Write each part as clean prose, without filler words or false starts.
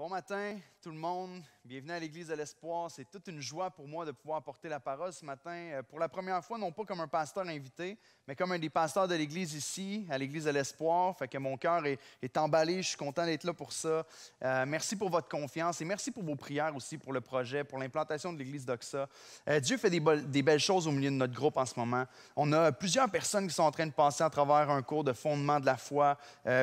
Bon matin, tout le monde. Bienvenue à l'Église de l'Espoir. C'est toute une joie pour moi de pouvoir porter la parole ce matin. Pour la première fois, non pas comme un pasteur invité, mais comme un des pasteurs de l'Église ici, à l'Église de l'Espoir. Fait que mon cœur est emballé. Je suis content d'être là pour ça. Merci pour votre confiance et merci pour vos prières aussi pour le projet, pour l'implantation de l'Église d'Oxa. Dieu fait des belles choses au milieu de notre groupe en ce moment. On a plusieurs personnes qui sont en train de passer à travers un cours de fondement de la foi.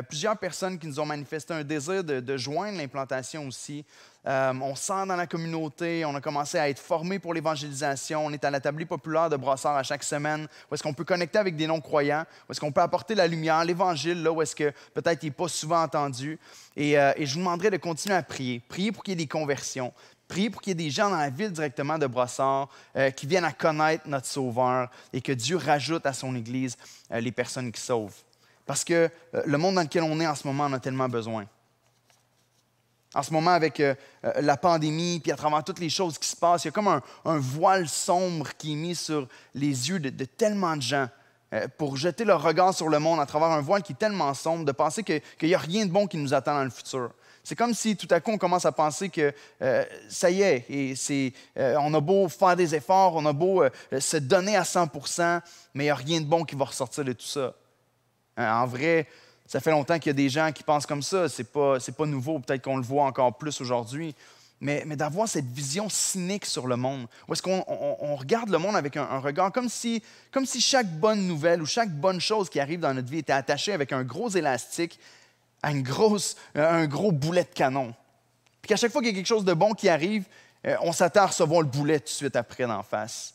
Plusieurs personnes qui nous ont manifesté un désir de joindre l'implantation aussi. On sent dans la communauté, on a commencé à être formés pour l'évangélisation. On est à la tablée populaire de Brossard à chaque semaine, où est-ce qu'on peut connecter avec des non-croyants, où est-ce qu'on peut apporter la lumière, l'Évangile, là où est-ce que peut-être il n'est pas souvent entendu. Et je vous demanderai de continuer à prier. Prier pour qu'il y ait des conversions. Prier pour qu'il y ait des gens dans la ville directement de Brossard qui viennent à connaître notre Sauveur et que Dieu rajoute à son Église les personnes qui sauvent. Parce que le monde dans lequel on est en ce moment en a tellement besoin. En ce moment, avec la pandémie, puis à travers toutes les choses qui se passent, il y a comme un voile sombre qui est mis sur les yeux de tellement de gens pour jeter leur regard sur le monde à travers un voile qui est tellement sombre, de penser qu'il n'y a rien de bon qui nous attend dans le futur. C'est comme si tout à coup on commence à penser que ça y est, et on a beau faire des efforts, on a beau se donner à 100%, mais il n'y a rien de bon qui va ressortir de tout ça. En vrai, ça fait longtemps qu'il y a des gens qui pensent comme ça. C'est pas nouveau. Peut-être qu'on le voit encore plus aujourd'hui. Mais d'avoir cette vision cynique sur le monde, où est-ce qu'on regarde le monde avec un regard comme si chaque bonne nouvelle ou chaque bonne chose qui arrive dans notre vie était attachée avec un gros élastique à un gros boulet de canon. Puis qu'à chaque fois qu'il y a quelque chose de bon qui arrive, on s'attend à recevoir le boulet tout de suite après d'en face.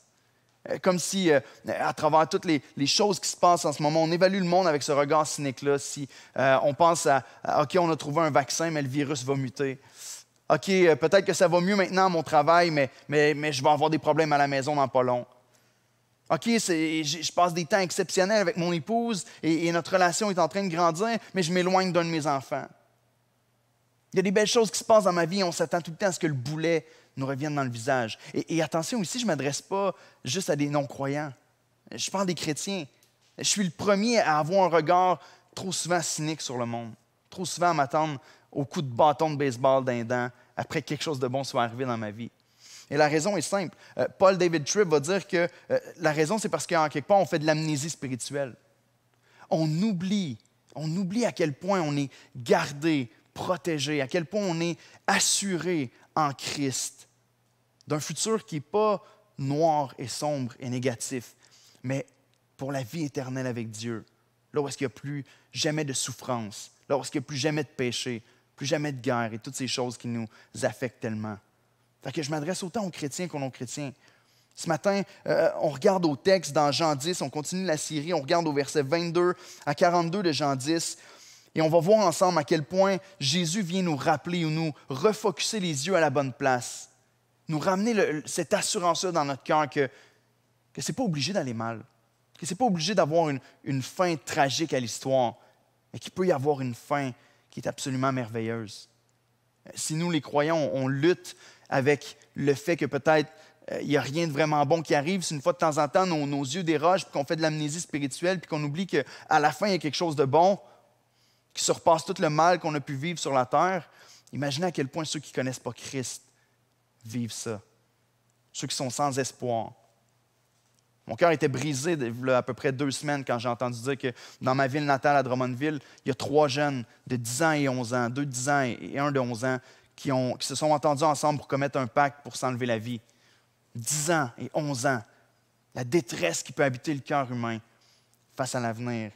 Comme si, à travers toutes les choses qui se passent en ce moment, on évalue le monde avec ce regard cynique-là. Si on pense à OK, on a trouvé un vaccin, mais le virus va muter. OK, peut-être que ça va mieux maintenant à mon travail, mais je vais avoir des problèmes à la maison dans pas long. OK, je passe des temps exceptionnels avec mon épouse et notre relation est en train de grandir, mais je m'éloigne d'un de mes enfants. Il y a des belles choses qui se passent dans ma vie et on s'attend tout le temps à ce que le boulet nous revienne dans le visage. Et attention aussi, je ne m'adresse pas juste à des non-croyants. Je parle des chrétiens. Je suis le premier à avoir un regard trop souvent cynique sur le monde. Trop souvent à m'attendre au coup de bâton de baseball d'un dent après que quelque chose de bon soit arrivé dans ma vie. Et la raison est simple. Paul David Tripp va dire que la raison, c'est parce qu'en quelque part, on fait de l'amnésie spirituelle. On oublie à quel point on est gardé, protégé, à quel point on est assuré en Christ d'un futur qui n'est pas noir et sombre et négatif, mais pour la vie éternelle avec Dieu, là où est-ce qu'il n'y a plus jamais de souffrance, là où est-ce qu'il n'y a plus jamais de péché, plus jamais de guerre et toutes ces choses qui nous affectent tellement. Fait que je m'adresse autant aux chrétiens qu'aux non-chrétiens. Ce matin, on regarde au texte dans Jean 10, on continue la série, on regarde au verset 22 à 42 de Jean 10, et on va voir ensemble à quel point Jésus vient nous rappeler ou nous refocuser les yeux à la bonne place, nous ramener cette assurance-là dans notre cœur que ce n'est pas obligé d'aller mal, que ce n'est pas obligé d'avoir une fin tragique à l'histoire, mais qu'il peut y avoir une fin qui est absolument merveilleuse. Si nous, les croyants, on lutte avec le fait que peut-être il n'y a rien de vraiment bon qui arrive, si une fois de temps en temps nos yeux dérogent, puis qu'on fait de l'amnésie spirituelle, puis qu'on oublie qu'à la fin, il y a quelque chose de bon, qui surpasse tout le mal qu'on a pu vivre sur la terre, imaginez à quel point ceux qui ne connaissent pas Christ vivent ça. Ceux qui sont sans espoir. Mon cœur était brisé il y a à peu près 2 semaines quand j'ai entendu dire que dans ma ville natale à Drummondville, il y a 3 jeunes de 10 ans et 11 ans, 2 de 10 ans et 1 de 11 ans, qui se sont entendus ensemble pour commettre un pacte pour s'enlever la vie. 10 ans et 11 ans. La détresse qui peut habiter le cœur humain face à l'avenir.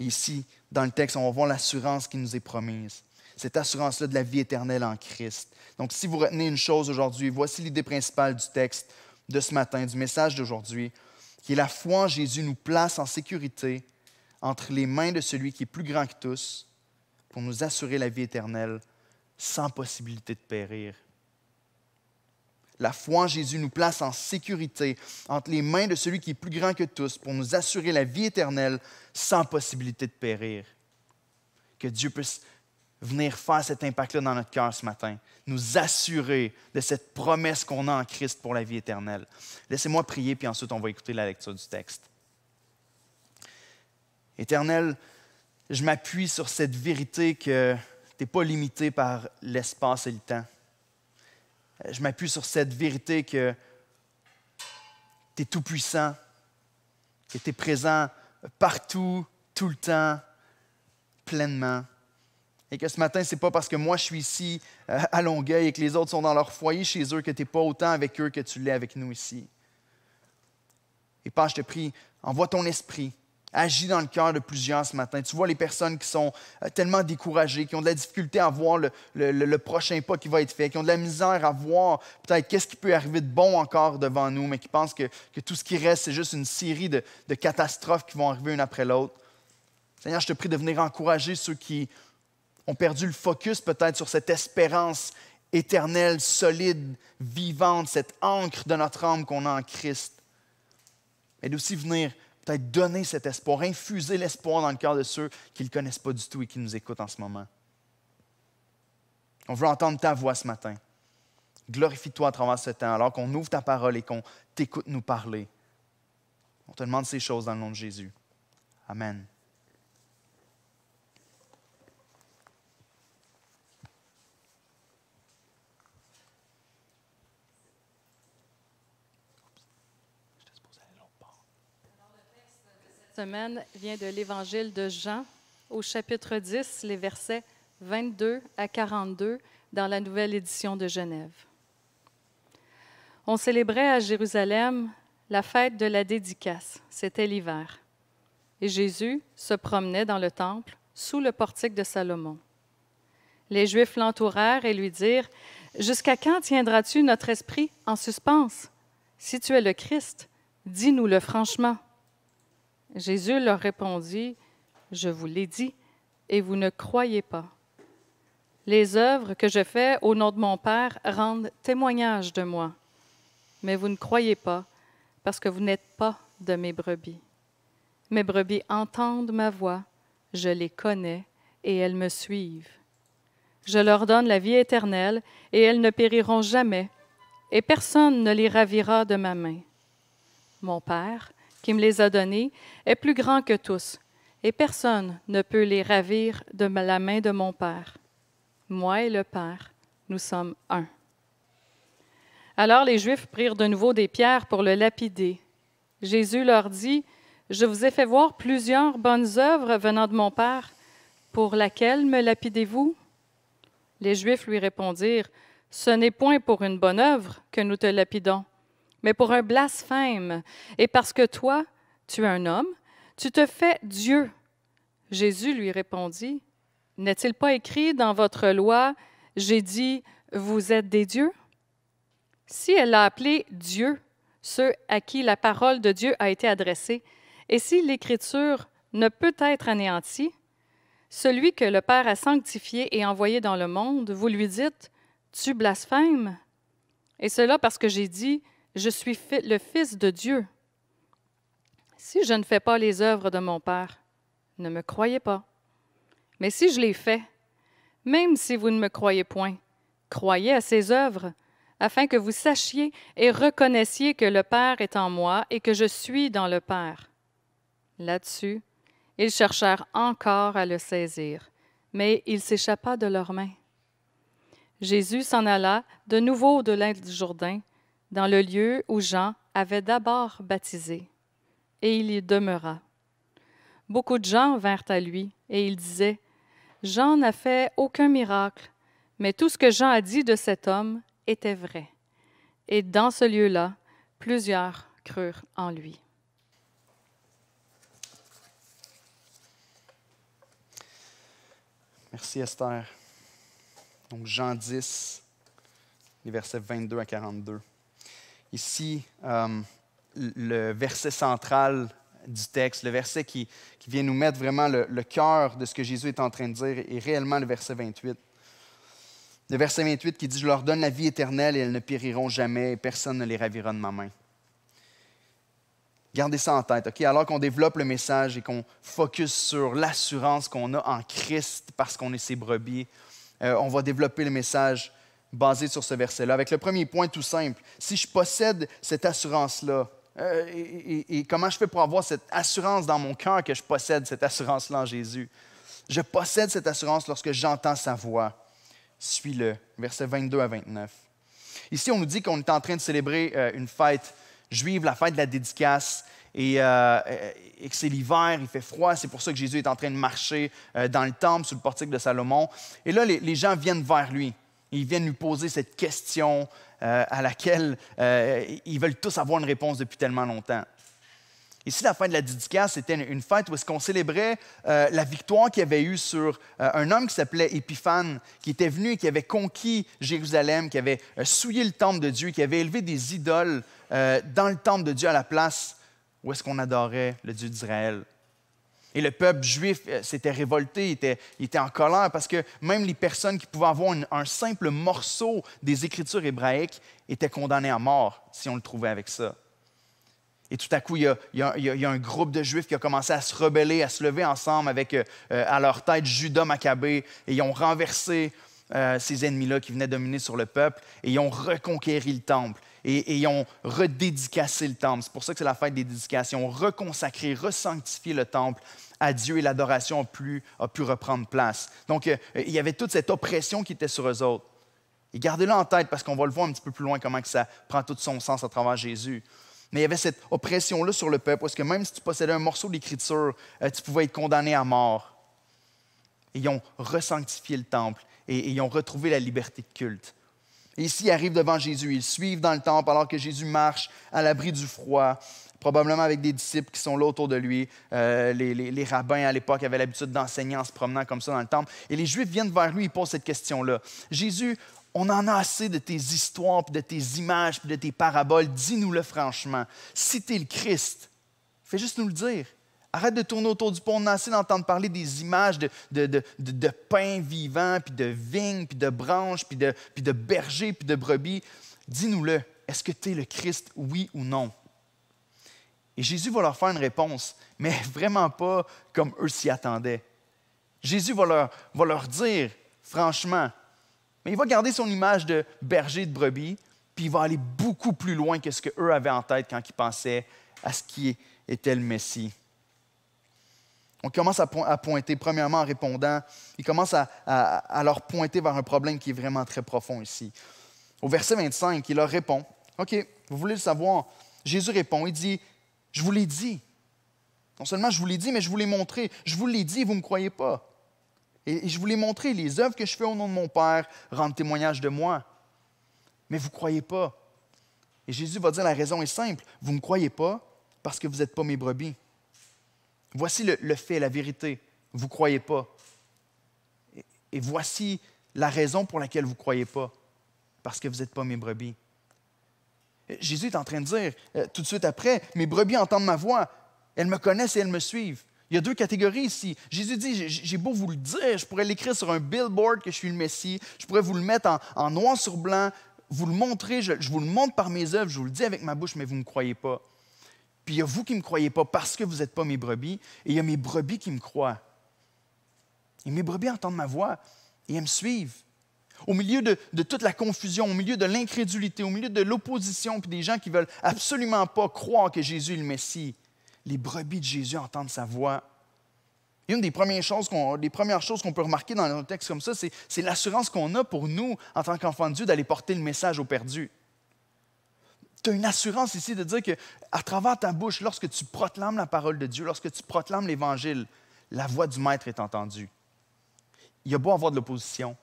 Et ici, dans le texte, on va voir l'assurance qui nous est promise. Cette assurance-là de la vie éternelle en Christ. Donc, si vous retenez une chose aujourd'hui, voici l'idée principale du texte de ce matin, du message d'aujourd'hui, qui est la foi en Jésus nous place en sécurité entre les mains de celui qui est plus grand que tous pour nous assurer la vie éternelle sans possibilité de périr. La foi en Jésus nous place en sécurité entre les mains de celui qui est plus grand que tous pour nous assurer la vie éternelle sans possibilité de périr. Que Dieu puisse venir faire cet impact-là dans notre cœur ce matin, nous assurer de cette promesse qu'on a en Christ pour la vie éternelle. Laissez-moi prier, puis ensuite on va écouter la lecture du texte. Éternel, je m'appuie sur cette vérité que tu n'es pas limité par l'espace et le temps. Je m'appuie sur cette vérité que tu es tout-puissant, que tu es présent partout, tout le temps, pleinement. Et que ce matin, ce n'est pas parce que moi je suis ici à Longueuil et que les autres sont dans leur foyer chez eux que tu n'es pas autant avec eux que tu l'es avec nous ici. Et Père, je te prie, envoie ton esprit. Agis dans le cœur de plusieurs ce matin. Tu vois les personnes qui sont tellement découragées, qui ont de la difficulté à voir le prochain pas qui va être fait, qui ont de la misère à voir peut-être qu'est-ce qui peut arriver de bon encore devant nous, mais qui pensent que tout ce qui reste, c'est juste une série de catastrophes qui vont arriver une après l'autre. Seigneur, je te prie de venir encourager ceux qui ont perdu le focus peut-être sur cette espérance éternelle, solide, vivante, cette ancre de notre âme qu'on a en Christ. Mais d'aussi venir peut-être donner cet espoir, infuser l'espoir dans le cœur de ceux qui ne le connaissent pas du tout et qui nous écoutent en ce moment. On veut entendre ta voix ce matin. Glorifie-toi à travers ce temps, alors qu'on ouvre ta parole et qu'on t'écoute nous parler. On te demande ces choses dans le nom de Jésus. Amen. Cette semaine vient de l'Évangile de Jean, au chapitre 10, les versets 22 à 42, dans la nouvelle édition de Genève. On célébrait à Jérusalem la fête de la dédicace. C'était l'hiver. Et Jésus se promenait dans le temple, sous le portique de Salomon. Les Juifs l'entourèrent et lui dirent « Jusqu'à quand tiendras-tu notre esprit en suspens? Si tu es le Christ, dis-nous-le franchement. » Jésus leur répondit, « Je vous l'ai dit, et vous ne croyez pas. Les œuvres que je fais au nom de mon Père rendent témoignage de moi, mais vous ne croyez pas, parce que vous n'êtes pas de mes brebis. Mes brebis entendent ma voix, je les connais, et elles me suivent. Je leur donne la vie éternelle, et elles ne périront jamais, et personne ne les ravira de ma main. Mon Père, qui me les a donnés, est plus grand que tous, et personne ne peut les ravir de la main de mon Père. Moi et le Père, nous sommes un. » Alors les Juifs prirent de nouveau des pierres pour le lapider. Jésus leur dit, « Je vous ai fait voir plusieurs bonnes œuvres venant de mon Père. Pour laquelle me lapidez-vous? » Les Juifs lui répondirent, « Ce n'est point pour une bonne œuvre que nous te lapidons, mais pour un blasphème, et parce que toi, tu es un homme, tu te fais Dieu. » Jésus lui répondit, « N'est-il pas écrit dans votre loi, j'ai dit, vous êtes des dieux? » Si elle a appelé Dieu ceux à qui la parole de Dieu a été adressée, et si l'Écriture ne peut être anéantie, celui que le Père a sanctifié et envoyé dans le monde, vous lui dites, « Tu blasphèmes. » Et cela parce que j'ai dit, « Je suis le Fils de Dieu. » Si je ne fais pas les œuvres de mon Père, ne me croyez pas. Mais si je les fais, même si vous ne me croyez point, croyez à ces œuvres, afin que vous sachiez et reconnaissiez que le Père est en moi et que je suis dans le Père. Là-dessus, ils cherchèrent encore à le saisir, mais il s'échappa de leurs mains. Jésus s'en alla de nouveau au-delà du Jourdain, dans le lieu où Jean avait d'abord baptisé, et il y demeura. Beaucoup de gens vinrent à lui, et ils disaient, « Jean n'a fait aucun miracle, mais tout ce que Jean a dit de cet homme était vrai. » Et dans ce lieu-là, plusieurs crurent en lui. Merci Esther. Donc Jean 10, les versets 22 à 42. Ici, le verset central du texte, le verset qui vient nous mettre vraiment le cœur de ce que Jésus est en train de dire, est réellement le verset 28. Le verset 28 qui dit « Je leur donne la vie éternelle et elles ne périront jamais et personne ne les ravira de ma main. » Gardez ça en tête, OK? Alors qu'on développe le message et qu'on focus sur l'assurance qu'on a en Christ parce qu'on est ses brebis, on va développer le message basé sur ce verset-là. Avec le premier point tout simple, si je possède cette assurance-là, et comment je fais pour avoir cette assurance dans mon cœur que je possède cette assurance-là en Jésus? Je possède cette assurance lorsque j'entends sa voix. Suis-le. Versets 22 à 29. Ici, on nous dit qu'on est en train de célébrer une fête juive, la fête de la dédicace, et que c'est l'hiver, il fait froid. C'est pour ça que Jésus est en train de marcher dans le temple, sous le portique de Salomon. Et là, les gens viennent vers lui. Ils viennent lui poser cette question à laquelle ils veulent tous avoir une réponse depuis tellement longtemps. Ici, la fête de la dédicace, c'était une fête où est-ce qu'on célébrait la victoire qu'il y avait eue sur un homme qui s'appelait Épiphane, qui était venu et qui avait conquis Jérusalem, qui avait souillé le temple de Dieu, qui avait élevé des idoles dans le temple de Dieu à la place où est-ce qu'on adorait le Dieu d'Israël. Et le peuple juif s'était révolté, il était en colère parce que même les personnes qui pouvaient avoir un simple morceau des Écritures hébraïques étaient condamnées à mort si on le trouvait avec ça. Et tout à coup, il y a un groupe de Juifs qui a commencé à se rebeller, à se lever ensemble avec à leur tête Judas Maccabée, et ils ont renversé ces ennemis-là qui venaient dominer sur le peuple, et ils ont reconquéri le temple, et ils ont redédicacé le temple. C'est pour ça que c'est la fête des dédications. Ils ont reconsacré, resanctifié le temple à Dieu, et l'adoration a pu reprendre place. Donc, il y avait toute cette oppression qui était sur eux autres. Et gardez-le en tête, parce qu'on va le voir un petit peu plus loin, comment que ça prend tout son sens à travers Jésus. Mais il y avait cette oppression-là sur le peuple, parce que même si tu possédais un morceau d'Écriture, tu pouvais être condamné à mort. Et ils ont resanctifié le temple et ils ont retrouvé la liberté de culte. Et ici, ils arrivent devant Jésus, ils suivent dans le temple alors que Jésus marche à l'abri du froid, probablement avec des disciples qui sont là autour de lui. Les rabbins à l'époque avaient l'habitude d'enseigner en se promenant comme ça dans le temple. Et les Juifs viennent vers lui et posent cette question-là. Jésus, on en a assez de tes histoires, puis de tes images, puis de tes paraboles. Dis-nous-le franchement. Si tu es le Christ, fais juste nous le dire. Arrête de tourner autour du pot. On a assez d'entendre parler des images de pain vivant, puis de vignes, puis de branches, puis de bergers, puis de brebis. Dis-nous-le. Est-ce que tu es le Christ, oui ou non? Et Jésus va leur faire une réponse, mais vraiment pas comme eux s'y attendaient. Jésus va leur dire, franchement, mais il va garder son image de berger de brebis, puis il va aller beaucoup plus loin que ce qu'eux avaient en tête quand ils pensaient à ce qui était le Messie. On commence à pointer, premièrement en répondant, il commence à leur pointer vers un problème qui est vraiment très profond ici. Au verset 25, il leur répond, « OK, vous voulez le savoir? » Jésus répond, il dit, « Je vous l'ai dit. Non seulement je vous l'ai dit, mais je vous l'ai montré. Je vous l'ai dit et vous ne me croyez pas. Et je vous l'ai montré, les œuvres que je fais au nom de mon Père rendent témoignage de moi. Mais vous ne croyez pas. » Et Jésus va dire, la raison est simple. Vous ne me croyez pas parce que vous n'êtes pas mes brebis. Voici le fait, la vérité. Vous ne croyez pas. Et voici la raison pour laquelle vous ne croyez pas. Parce que vous n'êtes pas mes brebis. Jésus est en train de dire, tout de suite après, mes brebis entendent ma voix. Elles me connaissent et elles me suivent. Il y a deux catégories ici. Jésus dit, j'ai beau vous le dire, je pourrais l'écrire sur un billboard que je suis le Messie, je pourrais vous le mettre en noir sur blanc, vous le montrer, je vous le montre par mes œuvres, je vous le dis avec ma bouche, mais vous ne me croyez pas. Puis il y a vous qui ne me croyez pas parce que vous n'êtes pas mes brebis, et il y a mes brebis qui me croient. Et mes brebis entendent ma voix et elles me suivent. Au milieu de toute la confusion, au milieu de l'incrédulité, au milieu de l'opposition, puis des gens qui ne veulent absolument pas croire que Jésus est le Messie, les brebis de Jésus entendent sa voix. Et une des premières choses qu'on peut remarquer dans un texte comme ça, c'est l'assurance qu'on a pour nous, en tant qu'enfants de Dieu, d'aller porter le message aux perdus. Tu as une assurance ici de dire qu'à travers ta bouche, lorsque tu proclames la parole de Dieu, lorsque tu proclames l'Évangile, la voix du Maître est entendue. Il y a beau avoir de l'opposition,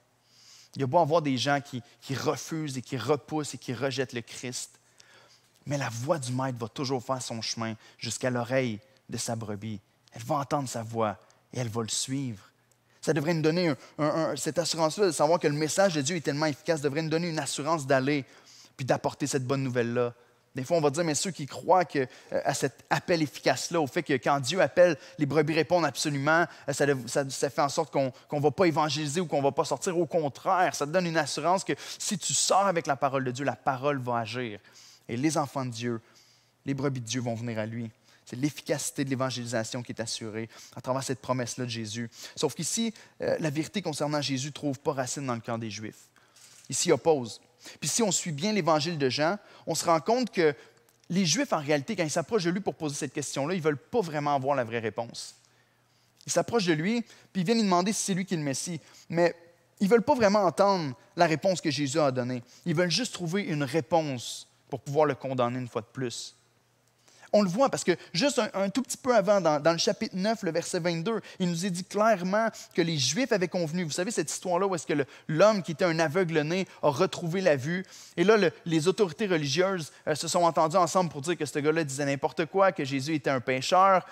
il y a beau avoir des gens qui refusent et qui repoussent et qui rejettent le Christ, mais la voix du Maître va toujours faire son chemin jusqu'à l'oreille de sa brebis. Elle va entendre sa voix et elle va le suivre. Ça devrait nous donner cette assurance-là de savoir que le message de Dieu est tellement efficace, devrait nous donner une assurance d'aller puis d'apporter cette bonne nouvelle-là. Des fois, on va dire, mais ceux qui croient à cet appel efficace-là, au fait que quand Dieu appelle, les brebis répondent absolument, ça fait en sorte qu'on ne va pas évangéliser ou qu'on ne va pas sortir. Au contraire, ça te donne une assurance que si tu sors avec la parole de Dieu, la parole va agir. Et les enfants de Dieu, les brebis de Dieu vont venir à lui. C'est l'efficacité de l'évangélisation qui est assurée à travers cette promesse-là de Jésus. Sauf qu'ici, la vérité concernant Jésus ne trouve pas racine dans le cœur des Juifs. Il s'y oppose. Puis si on suit bien l'évangile de Jean, on se rend compte que les Juifs, en réalité, quand ils s'approchent de lui pour poser cette question-là, ils ne veulent pas vraiment avoir la vraie réponse. Ils s'approchent de lui, puis ils viennent lui demander si c'est lui qui est le Messie. Mais ils ne veulent pas vraiment entendre la réponse que Jésus a donnée. Ils veulent juste trouver une réponse pour pouvoir le condamner une fois de plus. On le voit parce que juste un tout petit peu avant, dans le chapitre 9, le verset 22, il nous est dit clairement que les Juifs avaient convenu. Vous savez, cette histoire-là où est-ce que l'homme qui était un aveugle-né a retrouvé la vue. Et là, les autorités religieuses se sont entendues ensemble pour dire que ce gars-là disait n'importe quoi, que Jésus était un pécheur.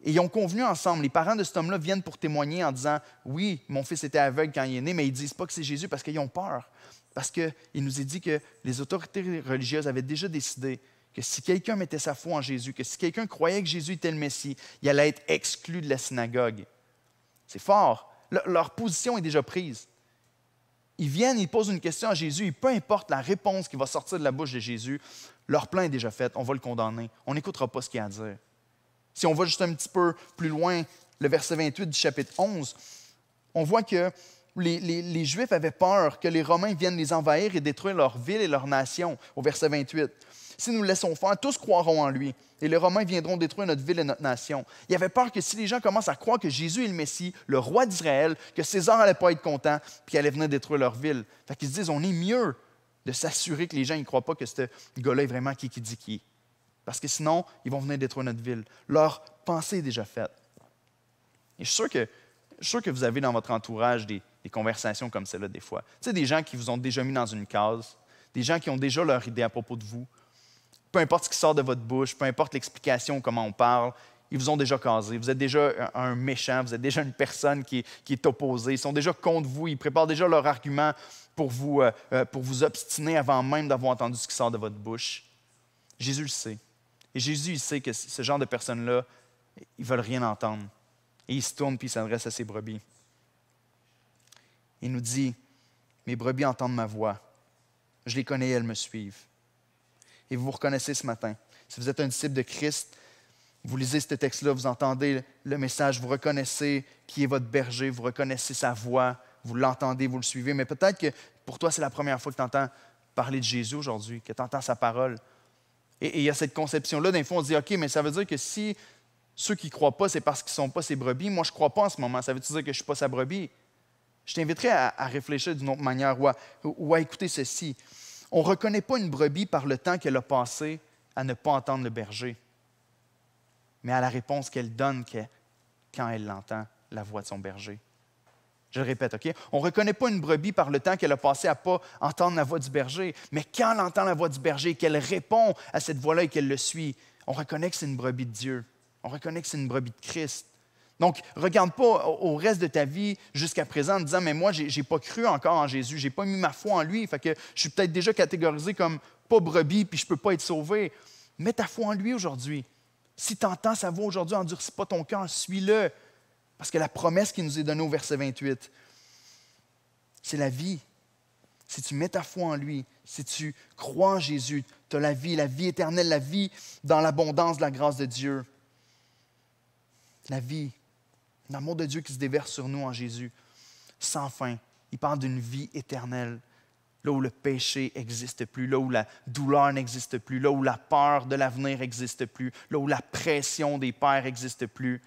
Et ils ont convenu ensemble. Les parents de cet homme-là viennent pour témoigner en disant « Oui, mon fils était aveugle quand il est né », mais ils ne disent pas que c'est Jésus parce qu'ils ont peur. Parce qu'il nous est dit que les autorités religieuses avaient déjà décidé que si quelqu'un mettait sa foi en Jésus, que si quelqu'un croyait que Jésus était le Messie, il allait être exclu de la synagogue. C'est fort. Leur position est déjà prise. Ils viennent, ils posent une question à Jésus, et peu importe la réponse qui va sortir de la bouche de Jésus, leur plan est déjà fait, on va le condamner. On n'écoutera pas ce qu'il a à dire. Si on va juste un petit peu plus loin, le verset 28 du chapitre 11, on voit que les Juifs avaient peur que les Romains viennent les envahir et détruire leur ville et leur nation, au verset 28. Si nous le laissons faire, tous croiront en lui, et les Romains viendront détruire notre ville et notre nation. Il avait peur que si les gens commencent à croire que Jésus est le Messie, le roi d'Israël, que César n'allait pas être content, puis qu'il allait venir détruire leur ville. Fait qu'ils se disent, on est mieux de s'assurer que les gens ne croient pas que ce gars-là est vraiment qui dit qui est. Parce que sinon, ils vont venir détruire notre ville. Leur pensée est déjà faite. Et je suis sûr que vous avez dans votre entourage des conversations comme celle-là des fois. Tu sais, des gens qui vous ont déjà mis dans une case, des gens qui ont déjà leur idée à propos de vous. Peu importe ce qui sort de votre bouche, peu importe l'explication, comment on parle, ils vous ont déjà casé. Vous êtes déjà un méchant, vous êtes déjà une personne qui est opposée. Ils sont déjà contre vous, ils préparent déjà leur argument pour vous obstiner avant même d'avoir entendu ce qui sort de votre bouche. Jésus le sait. Et Jésus, il sait que ce genre de personnes-là, ils ne veulent rien entendre. Et il se tourne puis il s'adresse à ses brebis. Il nous dit, « Mes brebis entendent ma voix. Je les connais et elles me suivent. » Et vous vous reconnaissez ce matin. Si vous êtes un disciple de Christ, vous lisez ce texte-là, vous entendez le message, vous reconnaissez qui est votre berger, vous reconnaissez sa voix, vous l'entendez, vous le suivez. Mais peut-être que pour toi, c'est la première fois que tu entends parler de Jésus aujourd'hui, que tu entends sa parole. Et il y a cette conception-là, d'un fois, on se dit, OK, mais ça veut dire que si ceux qui ne croient pas, c'est parce qu'ils ne sont pas ses brebis. Moi, je ne crois pas en ce moment. Ça veut dire que je ne suis pas sa brebis? Je t'inviterai à réfléchir d'une autre manière ou à écouter ceci. On ne reconnaît pas une brebis par le temps qu'elle a passé à ne pas entendre le berger, mais à la réponse qu'elle donne quand elle l'entend, la voix de son berger. Je le répète, OK? On ne reconnaît pas une brebis par le temps qu'elle a passé à ne pas entendre la voix du berger, mais quand elle entend la voix du berger, qu'elle répond à cette voix-là et qu'elle le suit, on reconnaît que c'est une brebis de Dieu. On reconnaît que c'est une brebis de Christ. Donc, ne regarde pas au reste de ta vie jusqu'à présent en disant « Mais moi, je n'ai pas cru encore en Jésus, je n'ai pas mis ma foi en lui, fait que je suis peut-être déjà catégorisé comme pas brebis, puis je ne peux pas être sauvé. » Mets ta foi en lui aujourd'hui. Si tu entends sa voix aujourd'hui, endurcis pas ton cœur, suis-le. Parce que la promesse qui nous est donnée au verset 28, c'est la vie. Si tu mets ta foi en lui, si tu crois en Jésus, tu as la vie éternelle, la vie dans l'abondance de la grâce de Dieu. La vie, l'amour de Dieu qui se déverse sur nous en Jésus, sans fin. Il parle d'une vie éternelle, là où le péché n'existe plus, là où la douleur n'existe plus, là où la peur de l'avenir n'existe plus, là où la pression des pères n'existe plus,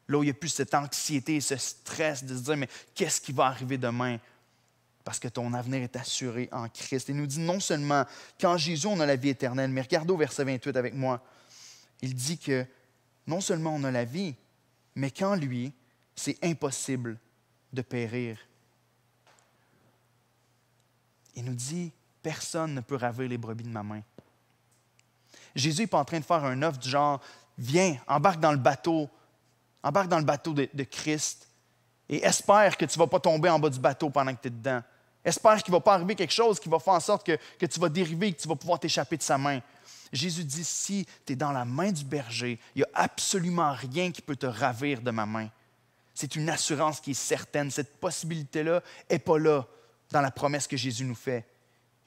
là où il n'y a plus cette anxiété et ce stress de se dire « Mais qu'est-ce qui va arriver demain? » Parce que ton avenir est assuré en Christ. Il nous dit non seulement qu'en Jésus, on a la vie éternelle, mais regardez au verset 28 avec moi. Il dit que non seulement on a la vie, mais qu'en lui, c'est impossible de périr. Il nous dit, personne ne peut ravir les brebis de ma main. Jésus n'est pas en train de faire un offre du genre, viens, embarque dans le bateau de Christ et espère que tu ne vas pas tomber en bas du bateau pendant que tu es dedans. Espère qu'il ne va pas arriver quelque chose qui va faire en sorte que tu vas dériver et que tu vas pouvoir t'échapper de sa main. Jésus dit, si tu es dans la main du berger, il n'y a absolument rien qui peut te ravir de ma main. C'est une assurance qui est certaine. Cette possibilité-là n'est pas là dans la promesse que Jésus nous fait.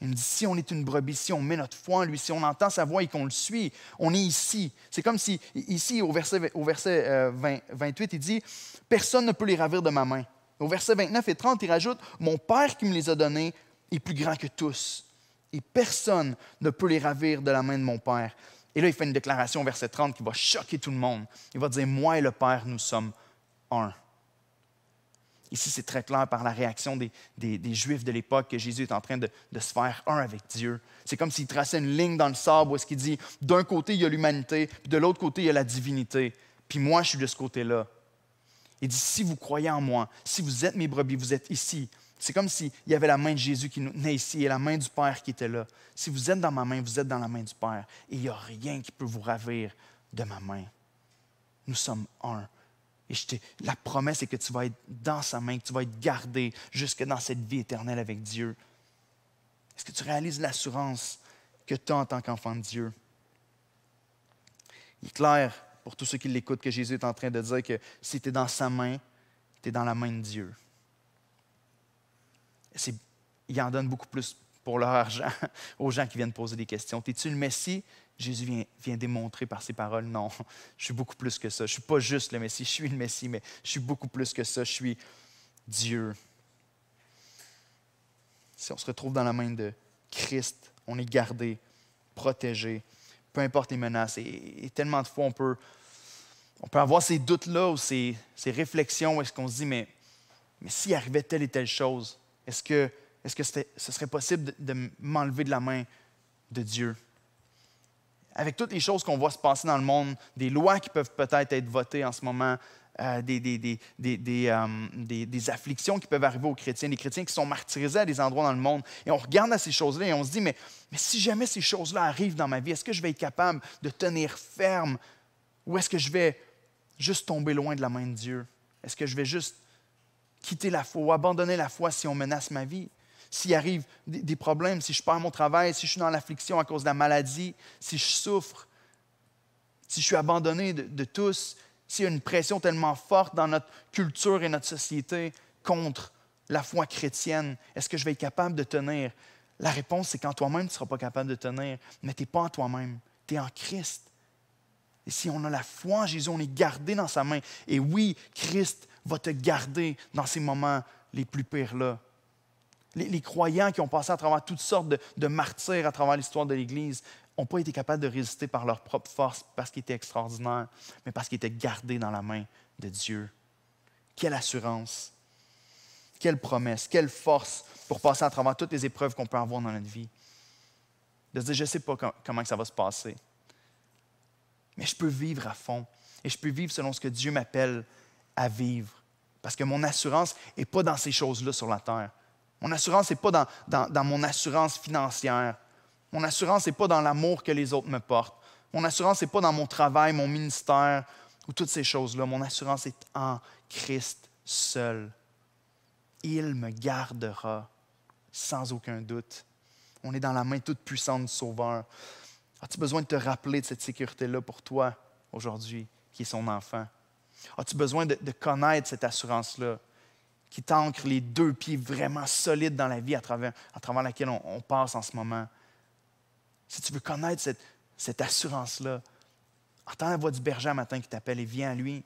Il nous dit, si on est une brebis, si on met notre foi en lui, si on entend sa voix et qu'on le suit, on est ici. C'est comme si, ici, au verset 28, il dit, « Personne ne peut les ravir de ma main. » Au verset 29 et 30, il rajoute, « Mon Père qui me les a donnés est plus grand que tous. Et personne ne peut les ravir de la main de mon Père. » Et là, il fait une déclaration au verset 30 qui va choquer tout le monde. Il va dire, « Moi et le Père, nous sommes un. » Ici, c'est très clair par la réaction des Juifs de l'époque que Jésus est en train de se faire un avec Dieu. C'est comme s'il traçait une ligne dans le sable où est-ce qu'il dit, d'un côté, il y a l'humanité, puis de l'autre côté, il y a la divinité. Puis moi, je suis de ce côté-là. Il dit, si vous croyez en moi, si vous êtes mes brebis, vous êtes ici. C'est comme s'il y avait la main de Jésus qui nous tenait ici et la main du Père qui était là. Si vous êtes dans ma main, vous êtes dans la main du Père. Et il n'y a rien qui peut vous ravir de ma main. Nous sommes un. Et la promesse est que tu vas être dans sa main, que tu vas être gardé jusque dans cette vie éternelle avec Dieu. Est-ce que tu réalises l'assurance que tu as en tant qu'enfant de Dieu? Il est clair pour tous ceux qui l'écoutent que Jésus est en train de dire que si tu es dans sa main, tu es dans la main de Dieu. Il en donne beaucoup plus pour leur argent aux gens qui viennent poser des questions. Es-tu le Messie? Jésus vient démontrer par ses paroles, non, je suis beaucoup plus que ça. Je ne suis pas juste le Messie, je suis le Messie, mais je suis beaucoup plus que ça. Je suis Dieu. Si on se retrouve dans la main de Christ, on est gardé, protégé, peu importe les menaces. Et tellement de fois, on peut avoir ces doutes-là ou ces réflexions où est-ce qu'on se dit, mais s'il arrivait telle et telle chose, est-ce que ce serait possible de m'enlever de la main de Dieu? Avec toutes les choses qu'on voit se passer dans le monde, des lois qui peuvent peut-être être votées en ce moment, des afflictions qui peuvent arriver aux chrétiens, des chrétiens qui sont martyrisés à des endroits dans le monde. Et on regarde à ces choses-là et on se dit, mais si jamais ces choses-là arrivent dans ma vie, est-ce que je vais être capable de tenir ferme ou est-ce que je vais juste tomber loin de la main de Dieu? Est-ce que je vais juste quitter la foi ou abandonner la foi si on menace ma vie? S'il arrive des problèmes, si je perds mon travail, si je suis dans l'affliction à cause de la maladie, si je souffre, si je suis abandonné de tous, s'il y a une pression tellement forte dans notre culture et notre société contre la foi chrétienne, est-ce que je vais être capable de tenir? La réponse, c'est qu'en toi-même, tu ne seras pas capable de tenir, mais tu n'es pas en toi-même, tu es en Christ. Et si on a la foi en Jésus, on est gardé dans sa main. Et oui, Christ va te garder dans ces moments les plus pires-là. Les croyants qui ont passé à travers toutes sortes de martyrs à travers l'histoire de l'Église n'ont pas été capables de résister par leur propre force parce qu'ils étaient extraordinaires, mais parce qu'ils étaient gardés dans la main de Dieu. Quelle assurance, quelle promesse, quelle force pour passer à travers toutes les épreuves qu'on peut avoir dans notre vie. De se dire, je ne sais pas comment ça va se passer, mais je peux vivre à fond et je peux vivre selon ce que Dieu m'appelle à vivre. Parce que mon assurance n'est pas dans ces choses-là sur la terre. Mon assurance n'est pas dans mon assurance financière. Mon assurance n'est pas dans l'amour que les autres me portent. Mon assurance n'est pas dans mon travail, mon ministère ou toutes ces choses-là. Mon assurance est en Christ seul. Il me gardera sans aucun doute. On est dans la main toute puissante du Sauveur. As-tu besoin de te rappeler de cette sécurité-là pour toi aujourd'hui, qui est son enfant? As-tu besoin de connaître cette assurance-là qui t'ancre les deux pieds vraiment solides dans la vie à travers laquelle on passe en ce moment? Si tu veux connaître cette assurance-là, entends la voix du berger un matin qui t'appelle et viens à lui.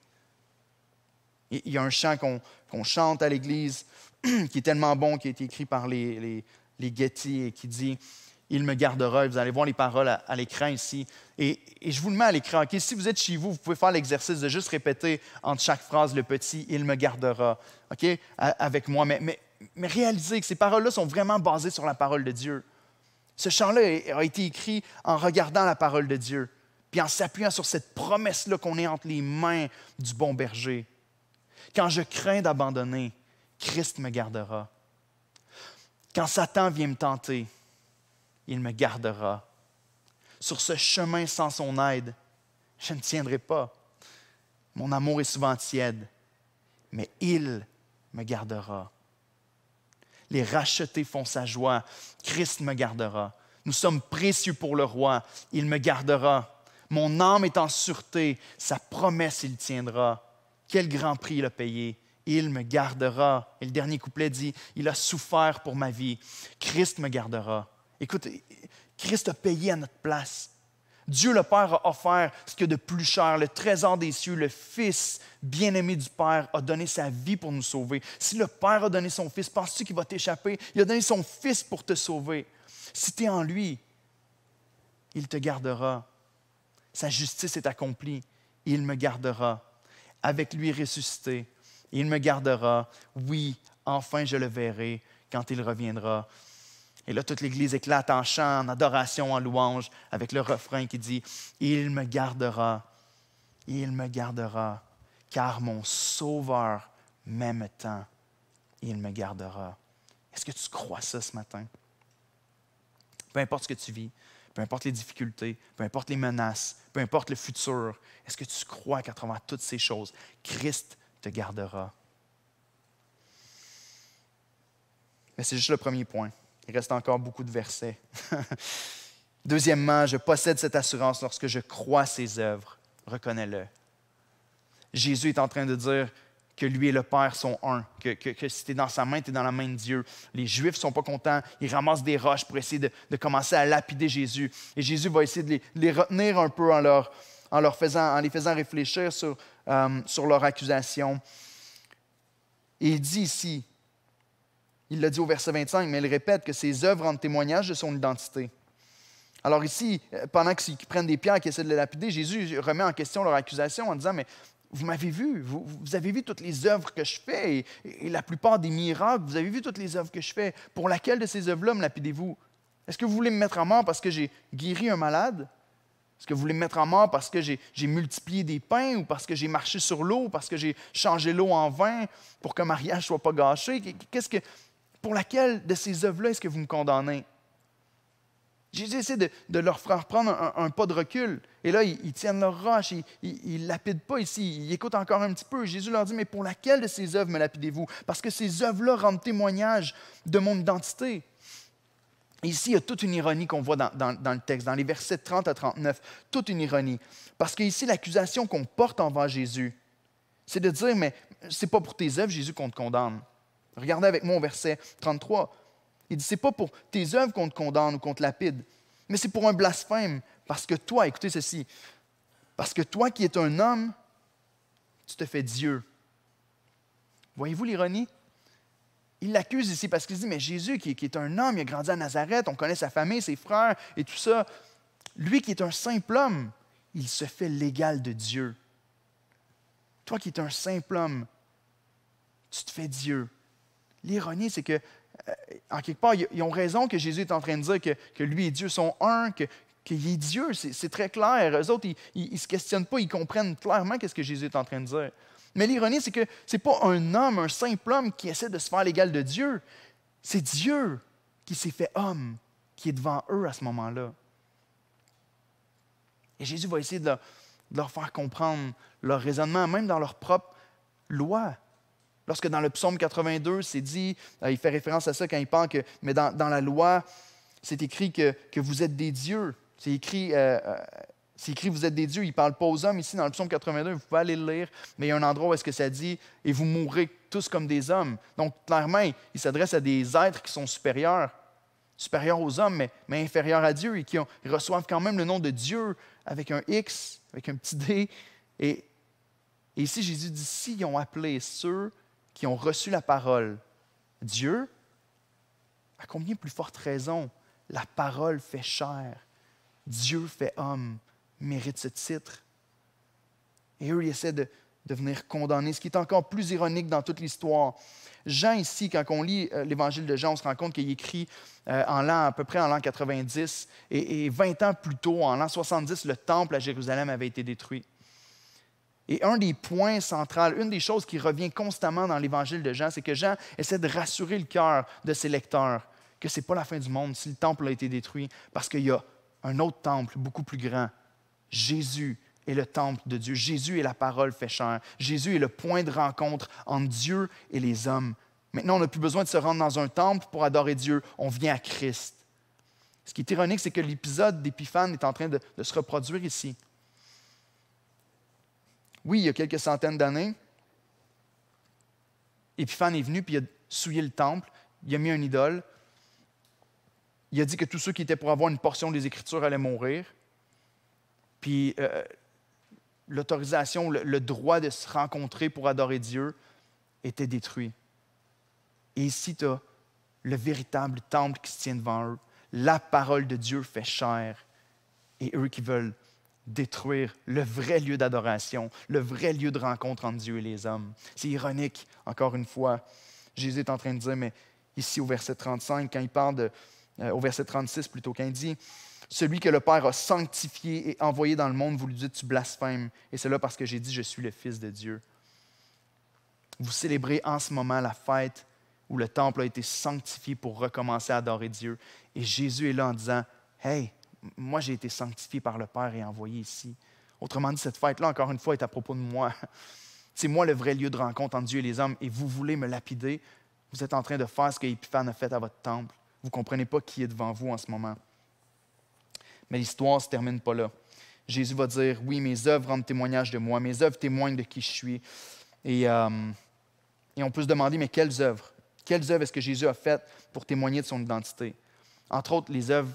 Il y a un chant qu'on chante à l'église qui est tellement bon, qui a été écrit par les Getty et qui dit « Il me gardera ». Vous allez voir les paroles à l'écran ici. Et je vous le mets à l'écran. Okay? Si vous êtes chez vous, vous pouvez faire l'exercice de juste répéter entre chaque phrase le petit « Il me gardera ». Okay? Avec moi. Mais réalisez que ces paroles-là sont vraiment basées sur la parole de Dieu. Ce chant-là a été écrit en regardant la parole de Dieu, puis en s'appuyant sur cette promesse-là qu'on est entre les mains du bon berger. Quand je crains d'abandonner, Christ me gardera. Quand Satan vient me tenter, il me gardera. Sur ce chemin sans son aide, je ne tiendrai pas. Mon amour est souvent tiède, mais il me gardera. Les rachetés font sa joie. Christ me gardera. Nous sommes précieux pour le roi. Il me gardera. Mon âme est en sûreté. Sa promesse, il tiendra. Quel grand prix il a payé. Il me gardera. Et le dernier couplet dit, il a souffert pour ma vie. Christ me gardera. Écoute, Christ a payé à notre place. Dieu le Père a offert ce qu'il y a de plus cher, le trésor des cieux, le Fils bien-aimé du Père a donné sa vie pour nous sauver. Si le Père a donné son Fils, penses-tu qu'il va t'échapper? Il a donné son Fils pour te sauver. Si tu es en lui, il te gardera. Sa justice est accomplie, il me gardera. Avec lui ressuscité, Il me gardera. Oui, enfin je le verrai quand il reviendra. Et là, toute l'Église éclate en chant, en adoration, en louange, avec le refrain qui dit « Il me gardera, car mon Sauveur m'aime tant, il me gardera. » Est-ce que tu crois ça ce matin? Peu importe ce que tu vis, peu importe les difficultés, peu importe les menaces, peu importe le futur, est-ce que tu crois qu'à travers toutes ces choses, Christ te gardera? Mais c'est juste le premier point. Il reste encore beaucoup de versets. Deuxièmement, je possède cette assurance lorsque je crois ses œuvres. Reconnais-le. Jésus est en train de dire que lui et le Père sont un, que si tu es dans sa main, tu es dans la main de Dieu. Les Juifs ne sont pas contents, ils ramassent des roches pour essayer de commencer à lapider Jésus. Et Jésus va essayer de les retenir un peu en les faisant réfléchir sur leur accusation. Et il dit ici, il l'a dit au verset 25, mais il répète que ses œuvres rendent témoignage de son identité. Alors ici, pendant qu'ils prennent des pierres et qu'ils essaient de le lapider, Jésus remet en question leur accusation en disant, mais vous m'avez vu, vous avez vu toutes les œuvres que je fais et la plupart des miracles, vous avez vu toutes les œuvres que je fais. Pour laquelle de ces œuvres-là me lapidez-vous? Est-ce que vous voulez me mettre à mort parce que j'ai guéri un malade? Est-ce que vous voulez me mettre à mort parce que j'ai multiplié des pains ou parce que j'ai marché sur l'eau, parce que j'ai changé l'eau en vin pour qu'un mariage ne soit pas gâché? Pour laquelle de ces œuvres-là est-ce que vous me condamnez? Jésus essaie de leur faire prendre un pas de recul. Et là, ils tiennent leur roche, ils ne lapident pas ici, ils écoutent encore un petit peu. Jésus leur dit, mais pour laquelle de ces œuvres me lapidez-vous? Parce que ces œuvres-là rendent témoignage de mon identité. Et ici, il y a toute une ironie qu'on voit dans le texte, dans les versets 30 à 39, toute une ironie. Parce qu'ici, l'accusation qu'on porte envers Jésus, c'est de dire, mais ce n'est pas pour tes œuvres, Jésus, qu'on te condamne. Regardez avec moi au verset 33. Il dit, ce n'est pas pour tes œuvres qu'on te condamne ou qu'on te lapide, mais c'est pour un blasphème. Parce que toi, écoutez ceci, parce que toi qui es un homme, tu te fais Dieu. Voyez-vous l'ironie? Il l'accuse ici parce qu'il dit, mais Jésus qui est un homme, il a grandi à Nazareth, on connaît sa famille, ses frères et tout ça. Lui qui est un simple homme, il se fait l'égal de Dieu. Toi qui es un simple homme, tu te fais Dieu. L'ironie, c'est que, en quelque part, ils ont raison que Jésus est en train de dire que lui et Dieu sont un, qu'il est Dieu. C'est très clair. Eux autres, ils ne se questionnent pas, ils comprennent clairement ce que Jésus est en train de dire. Mais l'ironie, c'est que ce n'est pas un homme, un simple homme qui essaie de se faire l'égal de Dieu. C'est Dieu qui s'est fait homme, qui est devant eux à ce moment-là. Et Jésus va essayer de leur faire comprendre leur raisonnement, même dans leur propre loi. Lorsque dans le psaume 82, c'est dit, il fait référence à ça quand il parle que, mais dans la loi, c'est écrit que vous êtes des dieux. C'est écrit, vous êtes des dieux. Il ne parle pas aux hommes ici dans le psaume 82, vous pouvez aller le lire, mais il y a un endroit où est-ce que ça dit, et vous mourrez tous comme des hommes. Donc, clairement, il s'adresse à des êtres qui sont supérieurs aux hommes, mais inférieurs à Dieu, et qui reçoivent quand même le nom de Dieu avec un X, avec un petit D. Et ici, Jésus dit, s'ils ont appelé ceux qui ont reçu la parole Dieu, à combien plus forte raison la parole fait chair, Dieu fait homme, mérite ce titre. Et eux, ils essaient de venir condamner, ce qui est encore plus ironique dans toute l'histoire. Jean, ici, quand on lit l'évangile de Jean, on se rend compte qu'il écrit à peu près en l'an 90, et 20 ans plus tôt, en l'an 70, le temple à Jérusalem avait été détruit. Et un des points centraux, une des choses qui revient constamment dans l'évangile de Jean, c'est que Jean essaie de rassurer le cœur de ses lecteurs que ce n'est pas la fin du monde si le temple a été détruit, parce qu'il y a un autre temple beaucoup plus grand. Jésus est le temple de Dieu. Jésus est la parole fait chair. Jésus est le point de rencontre entre Dieu et les hommes. Maintenant, on n'a plus besoin de se rendre dans un temple pour adorer Dieu. On vient à Christ. Ce qui est ironique, c'est que l'épisode d'Épiphane est en train de se reproduire ici. Oui, il y a quelques centaines d'années, Épiphane est venu puis il a souillé le temple, il a mis un idole, il a dit que tous ceux qui étaient pour avoir une portion des Écritures allaient mourir, puis l'autorisation, le droit de se rencontrer pour adorer Dieu était détruit. Et ici, tu as le véritable temple qui se tient devant eux. La parole de Dieu fait chair. Et eux qui veulent détruire le vrai lieu d'adoration, le vrai lieu de rencontre entre Dieu et les hommes. C'est ironique, encore une fois. Jésus est en train de dire, mais ici au verset 35, quand il parle au verset 36 plutôt, quand il dit « Celui que le Père a sanctifié et envoyé dans le monde, vous lui dites, tu blasphèmes. Et c'est là parce que j'ai dit, je suis le Fils de Dieu. » Vous célébrez en ce moment la fête où le temple a été sanctifié pour recommencer à adorer Dieu. Et Jésus est là en disant, « Hey, moi j'ai été sanctifié par le Père et envoyé ici. » Autrement dit, cette fête-là, encore une fois, est à propos de moi. C'est moi le vrai lieu de rencontre entre Dieu et les hommes et vous voulez me lapider. Vous êtes en train de faire ce que Épiphane a fait à votre temple. Vous ne comprenez pas qui est devant vous en ce moment. Mais l'histoire ne se termine pas là. Jésus va dire, oui, mes œuvres rendent témoignage de moi, mes œuvres témoignent de qui je suis. Et on peut se demander, mais quelles œuvres? Quelles œuvres est-ce que Jésus a faites pour témoigner de son identité? Entre autres, les œuvres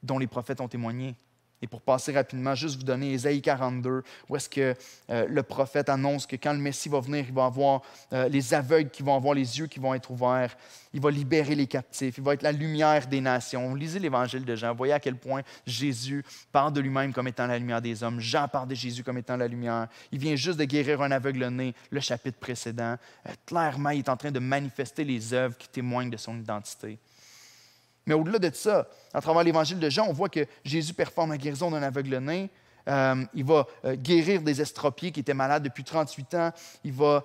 dont les prophètes ont témoigné. Et pour passer rapidement, juste vous donner Ésaïe 42, où est-ce que le prophète annonce que quand le Messie va venir, il va avoir les aveugles qui vont avoir les yeux qui vont être ouverts, il va libérer les captifs, il va être la lumière des nations. Lisez l'Évangile de Jean, voyez à quel point Jésus parle de lui-même comme étant la lumière des hommes. Jean parle de Jésus comme étant la lumière. Il vient juste de guérir un aveugle-né, le chapitre précédent. Clairement, il est en train de manifester les œuvres qui témoignent de son identité. Mais au-delà de ça, à travers l'Évangile de Jean, on voit que Jésus performe la guérison d'un aveugle-né. Il va guérir des estropiés qui étaient malades depuis 38 ans. Il va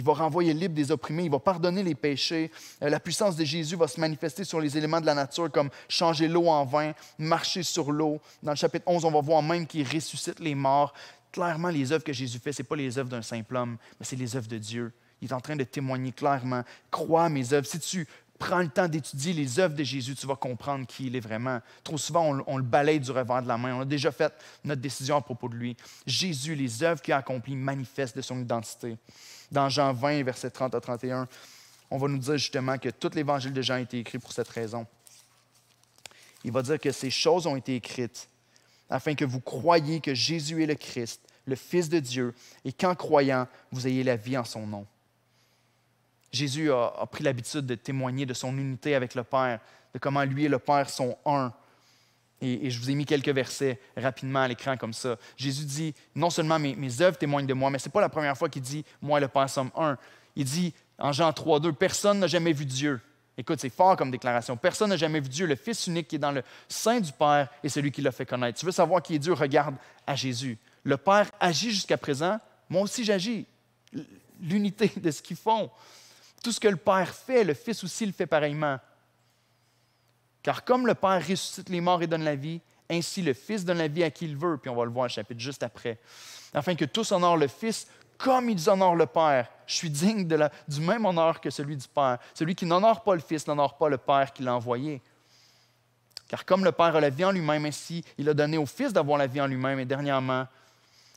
renvoyer libre des opprimés. Il va pardonner les péchés. La puissance de Jésus va se manifester sur les éléments de la nature comme changer l'eau en vin, marcher sur l'eau. Dans le chapitre 11, on va voir même qu'il ressuscite les morts. Clairement, les œuvres que Jésus fait, ce n'est pas les œuvres d'un simple homme, mais c'est les œuvres de Dieu. Il est en train de témoigner clairement. Crois à mes œuvres. Si tu prends le temps d'étudier les œuvres de Jésus, tu vas comprendre qui il est vraiment. Trop souvent, on le balaye du revers de la main. On a déjà fait notre décision à propos de lui. Jésus, les œuvres qu'il a accomplies manifestent de son identité. Dans Jean 20, versets 30 à 31, on va nous dire justement que tout l'Évangile de Jean a été écrit pour cette raison. Il va dire que ces choses ont été écrites afin que vous croyiez que Jésus est le Christ, le Fils de Dieu, et qu'en croyant, vous ayez la vie en son nom. Jésus a pris l'habitude de témoigner de son unité avec le Père, de comment lui et le Père sont un. Et je vous ai mis quelques versets rapidement à l'écran comme ça. Jésus dit, non seulement mes œuvres témoignent de moi, mais ce n'est pas la première fois qu'il dit, moi et le Père sommes un. Il dit en Jean 3,2, personne n'a jamais vu Dieu. Écoute, c'est fort comme déclaration. Personne n'a jamais vu Dieu, le Fils unique qui est dans le sein du Père et celui qui l'a fait connaître. Tu veux savoir qui est Dieu? Regarde à Jésus. Le Père agit jusqu'à présent, moi aussi j'agis. L'unité de ce qu'ils font. Tout ce que le Père fait, le Fils aussi le fait pareillement. Car comme le Père ressuscite les morts et donne la vie, ainsi le Fils donne la vie à qui il veut, puis on va le voir au chapitre juste après, afin que tous honorent le Fils comme ils honorent le Père. Je suis digne du même honneur que celui du Père. Celui qui n'honore pas le Fils n'honore pas le Père qui l'a envoyé. Car comme le Père a la vie en lui-même, ainsi il a donné au Fils d'avoir la vie en lui-même. Et dernièrement,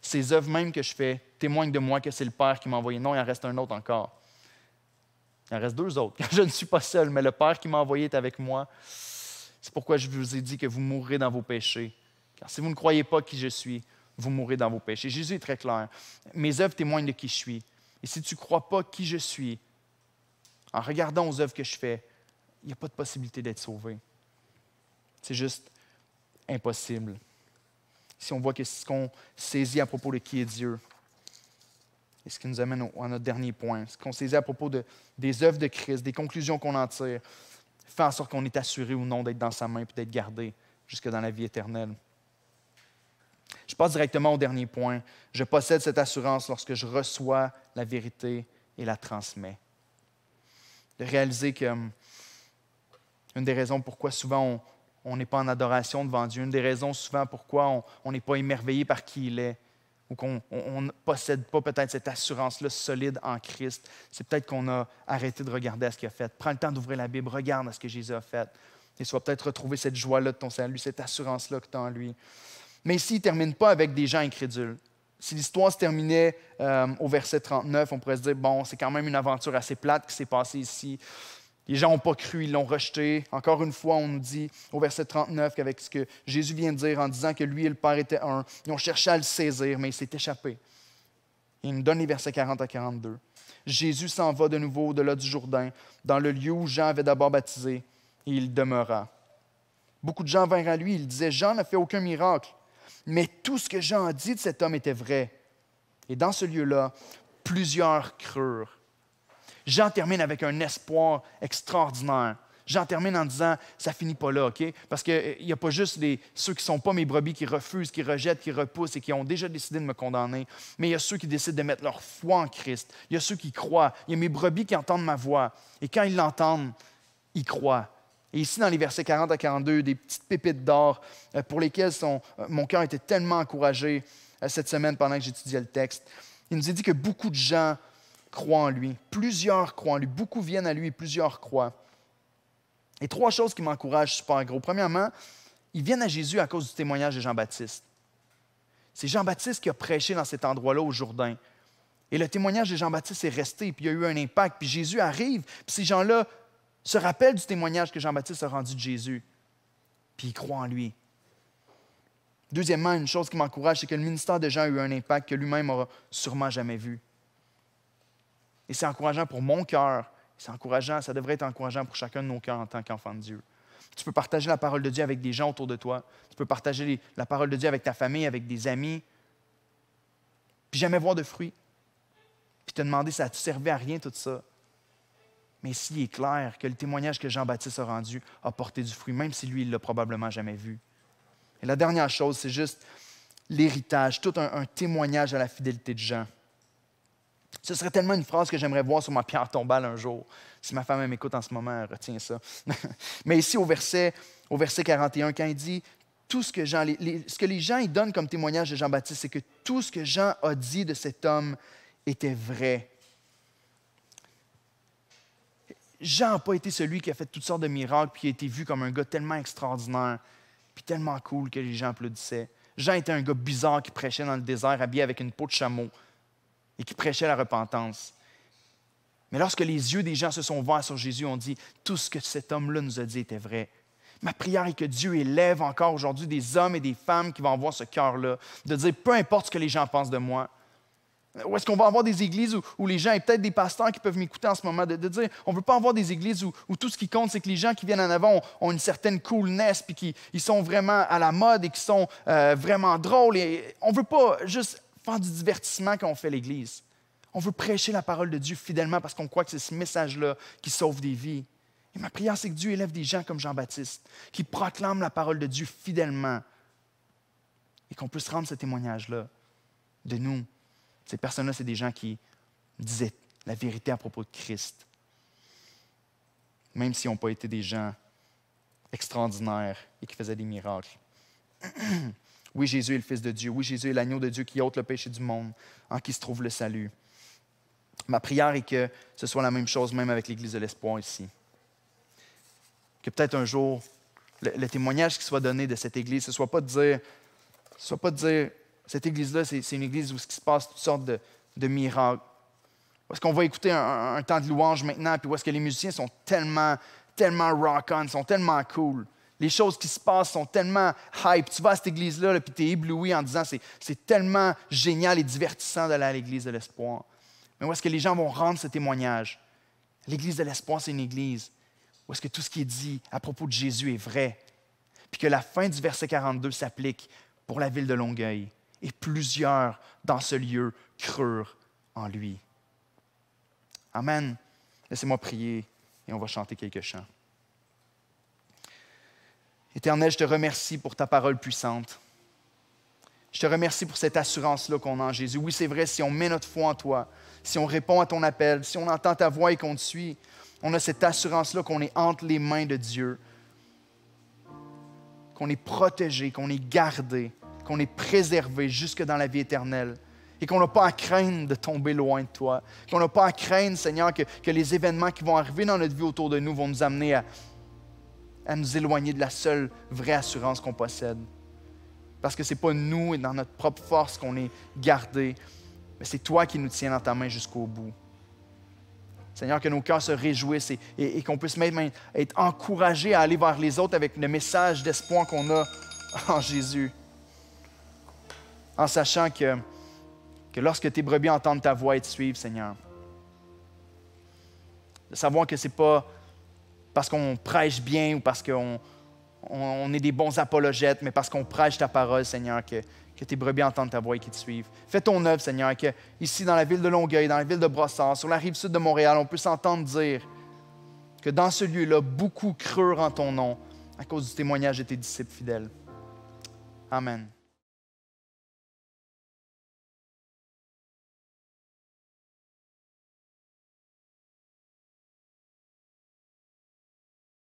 ces œuvres même que je fais témoignent de moi que c'est le Père qui m'a envoyé. Non, il en reste un autre encore. Il en reste deux autres. Je ne suis pas seul, mais le Père qui m'a envoyé est avec moi. C'est pourquoi je vous ai dit que vous mourrez dans vos péchés. Car si vous ne croyez pas qui je suis, vous mourrez dans vos péchés. Jésus est très clair. Mes œuvres témoignent de qui je suis. Et si tu ne crois pas qui je suis, en regardant aux œuvres que je fais, il n'y a pas de possibilité d'être sauvé. C'est juste impossible. Si on voit que c'est ce qu'on saisit à propos de qui est Dieu, et ce qui nous amène à notre dernier point, ce qu'on saisit à propos des œuvres de Christ, des conclusions qu'on en tire, fait en sorte qu'on est assuré ou non d'être dans sa main et d'être gardé jusque dans la vie éternelle. Je passe directement au dernier point. Je possède cette assurance lorsque je reçois la vérité et la transmets. De réaliser que une des raisons pourquoi souvent on n'est pas en adoration devant Dieu, une des raisons souvent pourquoi on n'est pas émerveillé par qui il est, ou qu'on ne possède pas peut-être cette assurance-là solide en Christ, c'est peut-être qu'on a arrêté de regarder à ce qu'il a fait. Prends le temps d'ouvrir la Bible, regarde à ce que Jésus a fait. Et tu vas peut-être retrouver cette joie-là de ton salut, cette assurance-là que tu as en lui. Mais ici, il ne termine pas avec des gens incrédules. Si l'histoire se terminait au verset 39, on pourrait se dire, bon, c'est quand même une aventure assez plate qui s'est passée ici. Les gens n'ont pas cru, ils l'ont rejeté. Encore une fois, on nous dit au verset 39 qu'avec ce que Jésus vient de dire en disant que lui et le Père étaient un, ils ont cherché à le saisir, mais il s'est échappé. Il nous donne les versets 40 à 42. Jésus s'en va de nouveau au-delà du Jourdain, dans le lieu où Jean avait d'abord baptisé, et il demeura. Beaucoup de gens vinrent à lui, ils disaient, Jean n'a fait aucun miracle. Mais tout ce que Jean a dit de cet homme était vrai. Et dans ce lieu-là, plusieurs crurent. Jean termine avec un espoir extraordinaire. Jean termine en disant, ça finit pas là, OK? Parce qu'il n'y a pas juste ceux qui ne sont pas mes brebis qui refusent, qui rejettent, qui repoussent et qui ont déjà décidé de me condamner. Mais il y a ceux qui décident de mettre leur foi en Christ. Il y a ceux qui croient. Il y a mes brebis qui entendent ma voix. Et quand ils l'entendent, ils croient. Et ici, dans les versets 40 à 42, des petites pépites d'or pour lesquelles mon cœur était tellement encouragé cette semaine pendant que j'étudiais le texte. Il nous est dit que beaucoup de gens croient en lui. Plusieurs croient en lui. Beaucoup viennent à lui et plusieurs croient. Et 3 choses qui m'encouragent super gros. Premièrement, ils viennent à Jésus à cause du témoignage de Jean-Baptiste. C'est Jean-Baptiste qui a prêché dans cet endroit-là au Jourdain. Et le témoignage de Jean-Baptiste est resté, puis il y a eu un impact. Puis Jésus arrive, puis ces gens-là se rappellent du témoignage que Jean-Baptiste a rendu de Jésus. Puis ils croient en lui. Deuxièmement, une chose qui m'encourage, c'est que le ministère de Jean a eu un impact que lui-même n'aura sûrement jamais vu. Et c'est encourageant pour mon cœur. C'est encourageant, ça devrait être encourageant pour chacun de nos cœurs en tant qu'enfant de Dieu. Tu peux partager la parole de Dieu avec des gens autour de toi. Tu peux partager la parole de Dieu avec ta famille, avec des amis. Puis jamais voir de fruits. Puis te demander, ça a-tu servi à rien tout ça? Mais s'il est clair que le témoignage que Jean-Baptiste a rendu a porté du fruit, même si lui, il ne l'a probablement jamais vu. Et la dernière chose, c'est juste l'héritage, tout un témoignage à la fidélité de Jean. Ce serait tellement une phrase que j'aimerais voir sur ma pierre tombale un jour. Si ma femme m'écoute en ce moment, elle retient ça. Mais ici, au verset 41, quand il dit tout ce que Jean, ce que les gens ils donnent comme témoignage de Jean-Baptiste, c'est que tout ce que Jean a dit de cet homme était vrai. Jean n'a pas été celui qui a fait toutes sortes de miracles puis qui a été vu comme un gars tellement extraordinaire puis tellement cool que les gens applaudissaient. Jean était un gars bizarre qui prêchait dans le désert habillé avec une peau de chameau et qui prêchait la repentance. Mais lorsque les yeux des gens se sont ouverts sur Jésus, on dit « Tout ce que cet homme-là nous a dit était vrai ». Ma prière est que Dieu élève encore aujourd'hui des hommes et des femmes qui vont avoir ce cœur-là, de dire « Peu importe ce que les gens pensent de moi ». Ou est-ce qu'on va avoir des églises où les gens, et peut-être des pasteurs qui peuvent m'écouter en ce moment, de dire on ne veut pas avoir des églises où tout ce qui compte, c'est que les gens qui viennent en avant ont une certaine coolness, puis qu'ils sont vraiment à la mode et qui sont vraiment drôles. Et on ne veut pas juste faire du divertissement quand on fait l'Église. On veut prêcher la parole de Dieu fidèlement parce qu'on croit que c'est ce message-là qui sauve des vies. Et ma prière, c'est que Dieu élève des gens comme Jean-Baptiste, qui proclament la parole de Dieu fidèlement et qu'on puisse rendre ce témoignage-là de nous. Ces personnes-là, c'est des gens qui disaient la vérité à propos de Christ, même s'ils n'ont pas été des gens extraordinaires et qui faisaient des miracles. Oui, Jésus est le Fils de Dieu. Oui, Jésus est l'agneau de Dieu qui ôte le péché du monde, en qui se trouve le salut. Ma prière est que ce soit la même chose même avec l'Église de l'Espoir ici. Que peut-être un jour, le témoignage qui soit donné de cette Église, ce ne soit pas de dire cette Église-là, c'est une Église où il se passe toutes sortes de miracles. Parce qu'on va écouter un temps de louange maintenant, puis où est-ce que les musiciens sont tellement rock-on, sont tellement cool. Les choses qui se passent sont tellement hype. Tu vas à cette Église-là, puis tu es ébloui en disant c'est tellement génial et divertissant d'aller à l'Église de l'Espoir. Mais où est-ce que les gens vont rendre ce témoignage? L'Église de l'Espoir, c'est une Église où est-ce que tout ce qui est dit à propos de Jésus est vrai, puis que la fin du verset 42 s'applique pour la ville de Longueuil. Et plusieurs dans ce lieu crurent en lui. Amen. Laissez-moi prier et on va chanter quelques chants. Éternel, je te remercie pour ta parole puissante. Je te remercie pour cette assurance-là qu'on a en Jésus. Oui, c'est vrai, si on met notre foi en toi, si on répond à ton appel, si on entend ta voix et qu'on te suit, on a cette assurance-là qu'on est entre les mains de Dieu, qu'on est protégé, qu'on est gardé, qu'on est préservé jusque dans la vie éternelle et qu'on n'a pas à craindre de tomber loin de toi, qu'on n'a pas à craindre, Seigneur, que les événements qui vont arriver dans notre vie autour de nous vont nous amener à nous éloigner de la seule vraie assurance qu'on possède. Parce que ce n'est pas nous et dans notre propre force qu'on est gardés, mais c'est toi qui nous tiens dans ta main jusqu'au bout. Seigneur, que nos cœurs se réjouissent et qu'on puisse même être encouragés à aller vers les autres avec le message d'espoir qu'on a en Jésus. En sachant que lorsque tes brebis entendent ta voix et te suivent, Seigneur, de savoir que ce n'est pas parce qu'on prêche bien ou parce qu'on on est des bons apologètes, mais parce qu'on prêche ta parole, Seigneur, que tes brebis entendent ta voix et qu'ils te suivent. Fais ton œuvre, Seigneur, que ici dans la ville de Longueuil, dans la ville de Brossard, sur la rive sud de Montréal, on peut s'entendre dire que dans ce lieu-là, beaucoup crurent en ton nom à cause du témoignage de tes disciples fidèles. Amen.